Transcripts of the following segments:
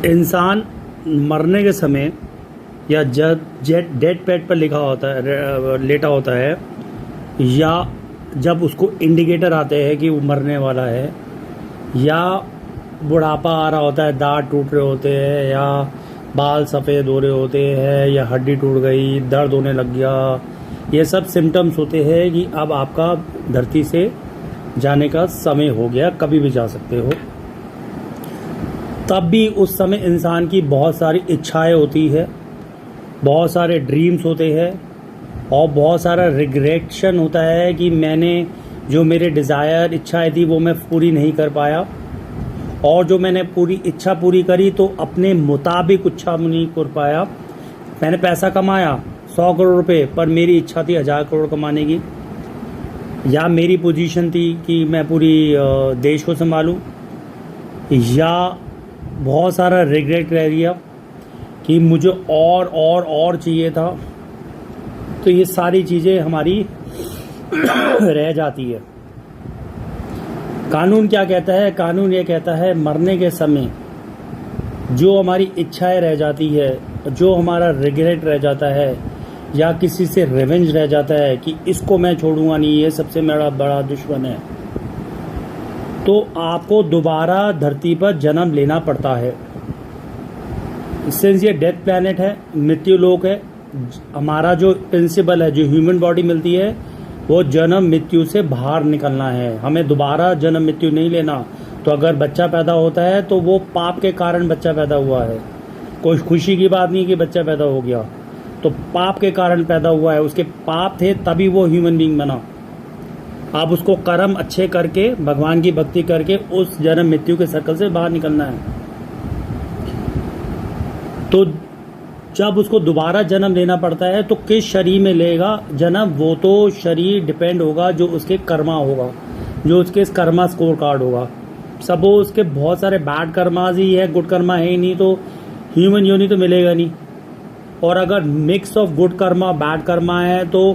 इंसान मरने के समय या जब डेड पैड पर लिखा होता है, लेटा होता है, या जब उसको इंडिकेटर आते हैं कि वो मरने वाला है, या बुढ़ापा आ रहा होता है, दांत टूट रहे होते हैं, या बाल सफ़ेद हो रहे होते हैं, या हड्डी टूट गई, दर्द होने लग गया, ये सब सिम्टम्स होते हैं कि अब आपका धरती से जाने का समय हो गया, कभी भी जा सकते हो। तब भी उस समय इंसान की बहुत सारी इच्छाएं होती है, बहुत सारे ड्रीम्स होते हैं, और बहुत सारा रिग्रेशन होता है कि मैंने जो मेरे डिज़ायर इच्छाएं थी वो मैं पूरी नहीं कर पाया, और जो मैंने पूरी इच्छा पूरी करी तो अपने मुताबिक इच्छा नहीं कर पाया। मैंने पैसा कमाया 100 करोड़ रुपए, पर मेरी इच्छा थी 1000 करोड़ कमाने की, या मेरी पोजीशन थी कि मैं पूरी देश को संभालूं, या बहुत सारा रिग्रेट रह गया कि मुझे और चाहिए था। तो ये सारी चीज़ें हमारी रह जाती है। कानून क्या कहता है? कानून ये कहता है मरने के समय जो हमारी इच्छाएं रह जाती है, जो हमारा रिग्रेट रह जाता है, या किसी से रिवेंज रह जाता है कि इसको मैं छोड़ूंगा नहीं, ये सबसे मेरा बड़ा दुश्मन है, तो आपको दोबारा धरती पर जन्म लेना पड़ता है। सिंस ये डेथ प्लैनेट है, मृत्यु लोक है, हमारा जो प्रिंसिपल है, जो ह्यूमन बॉडी मिलती है, वो जन्म मृत्यु से बाहर निकलना है। हमें दोबारा जन्म मृत्यु नहीं लेना। तो अगर बच्चा पैदा होता है तो वो पाप के कारण बच्चा पैदा हुआ है, कोई खुशी की बात नहीं कि बच्चा पैदा हो गया, तो पाप के कारण पैदा हुआ है, उसके पाप थे तभी वो ह्यूमन बीइंग बना। आप उसको कर्म अच्छे करके, भगवान की भक्ति करके उस जन्म मृत्यु के सर्कल से बाहर निकलना है। तो जब उसको दोबारा जन्म लेना पड़ता है तो किस शरीर में लेगा जन्म, वो तो शरीर डिपेंड होगा जो उसके कर्मा होगा, जो उसके कर्मा स्कोर कार्ड होगा। सपोज उसके बहुत सारे बैड कर्माज ही है, गुड कर्मा है ही नहीं, तो ह्यूमन योनि तो मिलेगा नहीं। और अगर mix of good Karma bad Karma है तो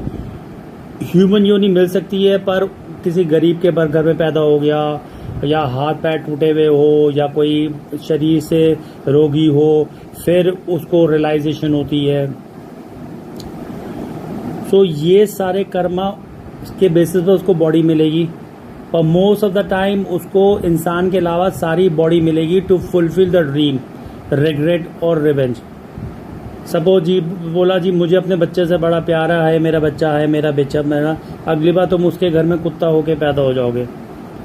ह्यूमन योनि मिल सकती है, पर किसी गरीब के घर में पैदा हो गया, या हाथ पैर टूटे हुए हो, या कोई शरीर से रोगी हो, फिर उसको रियलाइजेशन होती है। सो ये सारे कर्मा के बेसिस पर उसको बॉडी मिलेगी, और मोस्ट ऑफ द टाइम उसको इंसान के अलावा सारी बॉडी मिलेगी to fulfil the dream, regret और रिवेंज। सपोज जी बोला जी मुझे अपने बच्चे से बड़ा प्यार है, मेरा बच्चा है, मेरा बेचा मेरा, अगली बार तुम उसके घर में कुत्ता होके पैदा हो जाओगे,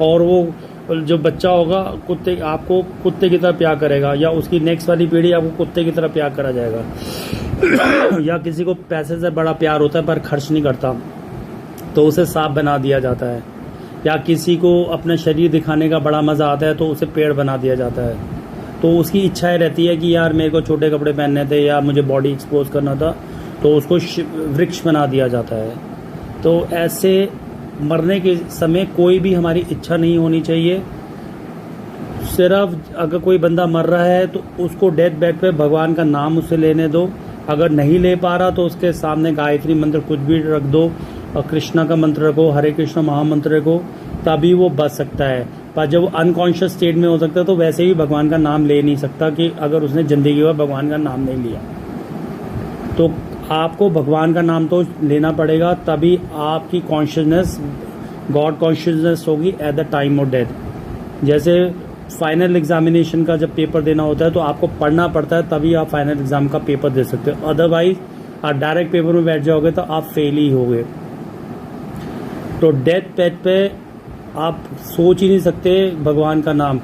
और वो जो बच्चा होगा आपको कुत्ते की तरह प्यार करेगा, या उसकी नेक्स्ट वाली पीढ़ी आपको कुत्ते की तरह प्यार करा जाएगा। या किसी को पैसे से बड़ा प्यार होता है पर खर्च नहीं करता तो उसे सांप बना दिया जाता है, या किसी को अपना शरीर दिखाने का बड़ा मज़ा आता है तो उसे पेड़ बना दिया जाता है। तो उसकी इच्छाएं रहती है कि यार मेरे को छोटे कपड़े पहनने थे, या मुझे बॉडी एक्सपोज करना था, तो उसको वृक्ष बना दिया जाता है। तो ऐसे मरने के समय कोई भी हमारी इच्छा नहीं होनी चाहिए। सिर्फ अगर कोई बंदा मर रहा है तो उसको डेथ बेड पे भगवान का नाम उससे लेने दो। अगर नहीं ले पा रहा तो उसके सामने गायत्री मंत्र कुछ भी रख दो, और कृष्णा का मंत्र रखो, हरे कृष्ण महामंत्र रखो, तभी वो बच सकता है। पर जब वो अनकॉन्शियस स्टेट में हो सकता है तो वैसे भी भगवान का नाम ले नहीं सकता, कि अगर उसने जिंदगी में भगवान का नाम नहीं लिया। तो आपको भगवान का नाम तो लेना पड़ेगा, तभी आपकी कॉन्शियसनेस गॉड कॉन्शियसनेस होगी at the time of death. जैसे फाइनल एग्जामिनेशन का जब पेपर देना होता है तो आपको पढ़ना पड़ता है, तभी आप फाइनल एग्जाम का पेपर दे सकते हो, अदरवाइज आप डायरेक्ट पेपर में बैठ जाओगे तो आप फेल ही होगे। तो डेथ बेड पे आप सोच ही नहीं सकते भगवान का नाम,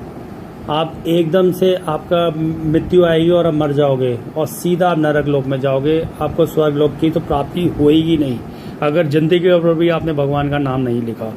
आप एकदम से आपका मृत्यु आएगी और आप मर जाओगे, और सीधा आप नरक लोक में जाओगे, आपको स्वर्ग लोक की तो प्राप्ति होएगी नहीं अगर जिंदगी के ऊपर भी आपने भगवान का नाम नहीं लिखा।